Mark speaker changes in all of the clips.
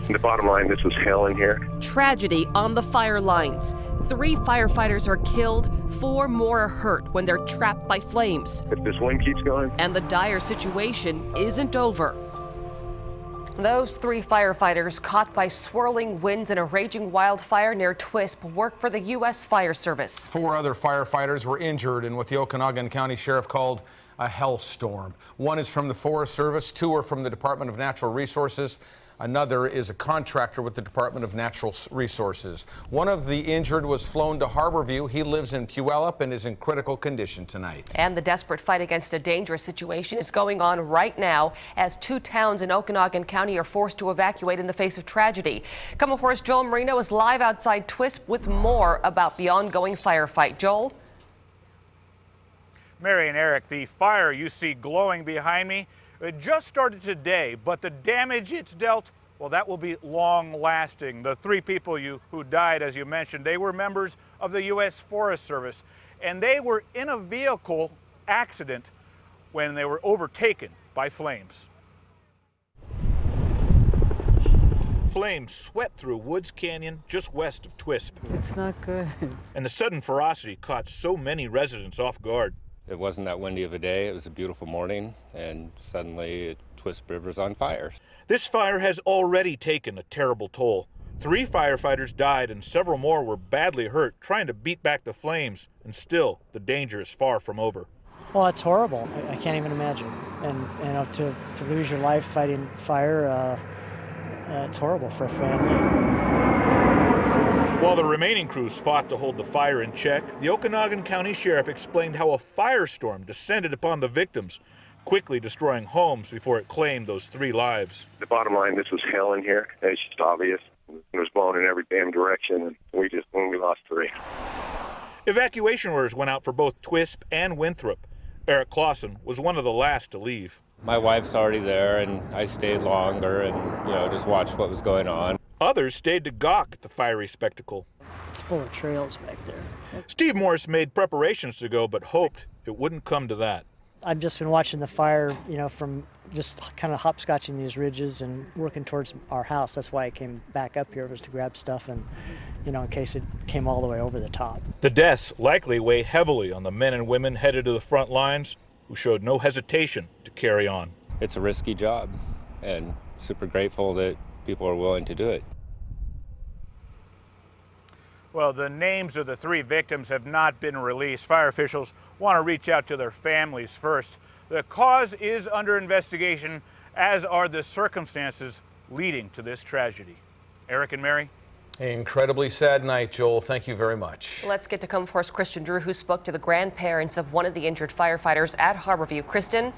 Speaker 1: The bottom line, this was hell in here.
Speaker 2: Tragedy on the fire lines. 3 firefighters are killed, 4 more are hurt when they're trapped by flames.
Speaker 1: If this wind keeps going.
Speaker 2: And the dire situation isn't over. Those 3 firefighters caught by swirling winds in a raging wildfire near Twisp work for the U.S. Fire Service.
Speaker 3: 4 other firefighters were injured in what the Okanagan County Sheriff called a hellstorm. 1 is from the Forest Service, 2 are from the Department of Natural Resources. Another is a contractor with the Department of Natural Resources. One of the injured was flown to Harborview. He lives in Puyallup and is in critical condition tonight.
Speaker 2: And the desperate fight against a dangerous situation is going on right now as 2 towns in Okanagan County are forced to evacuate in the face of tragedy. Come on, Force Joel Marino is live outside Twisp with more about the ongoing firefight. Joel?
Speaker 4: Mary and Eric, the fire you see glowing behind me, it just started today, but the damage it's dealt, well, that will be long-lasting. The 3 people who died, as you mentioned, they were members of the U.S. Forest Service, and they were in a vehicle accident when they were overtaken by flames. Flames swept through Woods Canyon just west of Twisp.
Speaker 5: It's not good.
Speaker 4: And the sudden ferocity caught so many residents off guard.
Speaker 6: It wasn't that windy of a day. It was a beautiful morning, and suddenly Twisp River's on fire.
Speaker 4: This fire has already taken a terrible toll. 3 firefighters died and several more were badly hurt trying to beat back the flames, and still the danger is far from over.
Speaker 5: Well, it's horrible. I can't even imagine. And you know, to lose your life fighting fire, it's horrible for a family.
Speaker 4: While the remaining crews fought to hold the fire in check, the Okanagan County Sheriff explained how a firestorm descended upon the victims, quickly destroying homes before it claimed those 3 lives.
Speaker 1: The bottom line, this was hell in here. It's just obvious. It was blowing in every damn direction, and we lost 3.
Speaker 4: Evacuation orders went out for both Twisp and Winthrop. Eric Clausen was one of the last to leave.
Speaker 6: My wife's already there, and I stayed longer and, just watched what was going on.
Speaker 4: Others stayed to gawk at the fiery spectacle.
Speaker 5: It's full of trails back there.
Speaker 4: Steve Morris made preparations to go, but hoped it wouldn't come to that.
Speaker 5: I've just been watching the fire, from just kind of hopscotching these ridges and working towards our house. That's why I came back up here, was to grab stuff and, in case it came all the way over the top.
Speaker 4: The deaths likely weigh heavily on the men and women headed to the front lines who showed no hesitation to carry on.
Speaker 6: It's a risky job, and super grateful that people are willing to do it.
Speaker 4: Well, the names of the 3 victims have not been released. Fire officials want to reach out to their families first. The cause is under investigation, as are the circumstances leading to this tragedy. Eric and Mary?
Speaker 3: Incredibly sad night, Joel. Thank you very much.
Speaker 2: Let's get to Come Force Kristen Drew, who spoke to the grandparents of one of the injured firefighters at Harborview. Kristen?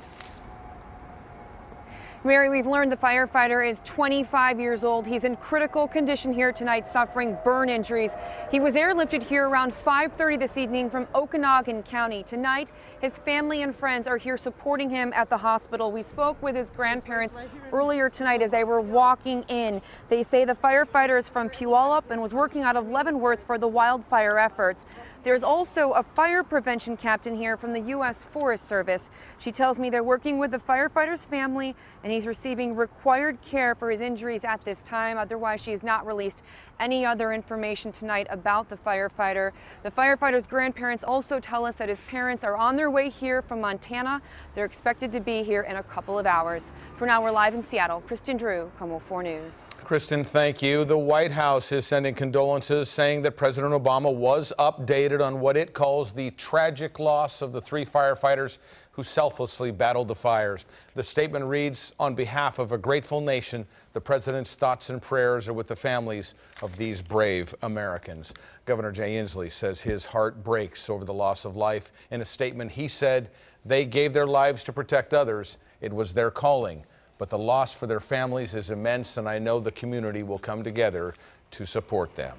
Speaker 7: Mary, we've learned the firefighter is 25 years old. He's in critical condition here tonight, suffering burn injuries. He was airlifted here around 5:30 this evening from Okanagan County. Tonight, his family and friends are here supporting him at the hospital. We spoke with his grandparents earlier tonight as they were walking in. They say the firefighter is from Puyallup and was working out of Leavenworth for the wildfire efforts. There's also a fire prevention captain here from the U.S. Forest Service. She tells me they're working with the firefighter's family and he's receiving required care for his injuries at this time. Otherwise, she has not released any other information tonight about the firefighter. The firefighter's grandparents also tell us that his parents are on their way here from Montana. They're expected to be here in a couple of hours. For now, we're live in Seattle. Kristen Drew, KOMO 4 News.
Speaker 3: Kristen, thank you. The White House is sending condolences, saying that President Obama was updated on what it calls the tragic loss of the 3 firefighters who selflessly battled the fires. The statement reads, "On behalf of a grateful nation, the president's thoughts and prayers are with the families of these brave Americans." Governor Jay Inslee says his heart breaks over the loss of life. In a statement, he said they gave their lives to protect others. It was their calling. But the loss for their families is immense, and I know the community will come together to support them.